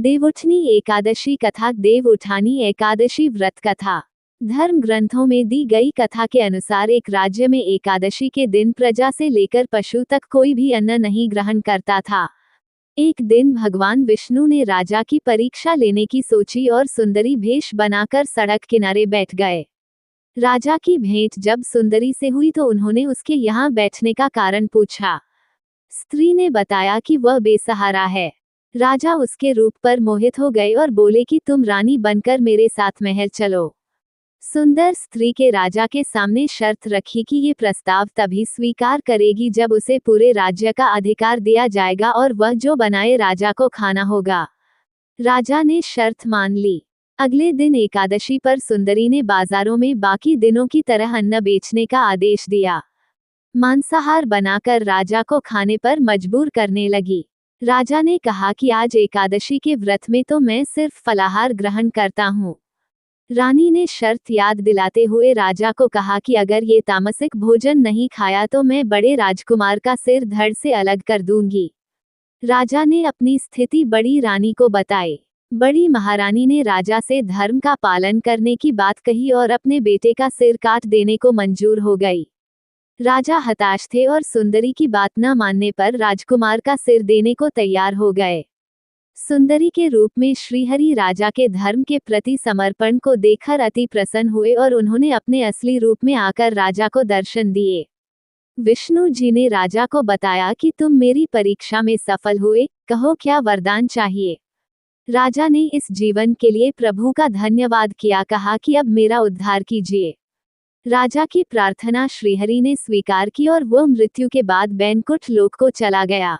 देवउठनी एकादशी कथा। देव उठानी एकादशी व्रत कथा। धर्म ग्रंथों में दी गई कथा के अनुसार एक राज्य में एकादशी के दिन प्रजा से लेकर पशु तक कोई भी अन्न नहीं ग्रहण करता था। एक दिन भगवान विष्णु ने राजा की परीक्षा लेने की सोची और सुंदरी भेष बनाकर सड़क किनारे बैठ गए। राजा की भेंट जब सुंदरी से हुई तो उन्होंने उसके यहाँ बैठने का कारण पूछा। स्त्री ने बताया कि वह बेसहारा है। राजा उसके रूप पर मोहित हो गए और बोले कि तुम रानी बनकर मेरे साथ महल चलो। सुंदर स्त्री के राजा के सामने शर्त रखी कि ये प्रस्ताव तभी स्वीकार करेगी जब उसे पूरे राज्य का अधिकार दिया जाएगा और वह जो बनाए राजा को खाना होगा। राजा ने शर्त मान ली। अगले दिन एकादशी पर सुंदरी ने बाजारों में बाकी दिनों की तरह अन्न बेचने का आदेश दिया। मांसाहार बनाकर राजा को खाने पर मजबूर करने लगी। राजा ने कहा कि आज एकादशी के व्रत में तो मैं सिर्फ फलाहार ग्रहण करता हूँ। रानी ने शर्त याद दिलाते हुए राजा को कहा कि अगर ये तामसिक भोजन नहीं खाया तो मैं बड़े राजकुमार का सिर धड़ से अलग कर दूंगी। राजा ने अपनी स्थिति बड़ी रानी को बताई। बड़ी महारानी ने राजा से धर्म का पालन करने की बात कही और अपने बेटे का सिर काट देने को मंजूर हो गई। राजा हताश थे और सुंदरी की बात न मानने पर राजकुमार का सिर देने को तैयार हो गए। सुंदरी के रूप में श्रीहरि राजा के धर्म के प्रति समर्पण को देखकर अति प्रसन्न हुए और उन्होंने अपने असली रूप में आकर राजा को दर्शन दिए। विष्णु जी ने राजा को बताया कि तुम मेरी परीक्षा में सफल हुए, कहो क्या वरदान चाहिए। राजा ने इस जीवन के लिए प्रभु का धन्यवाद किया, कहा कि अब मेरा उद्धार कीजिए। राजा की प्रार्थना श्रीहरि ने स्वीकार की और वह मृत्यु के बाद बैकुंठ लोक को चला गया।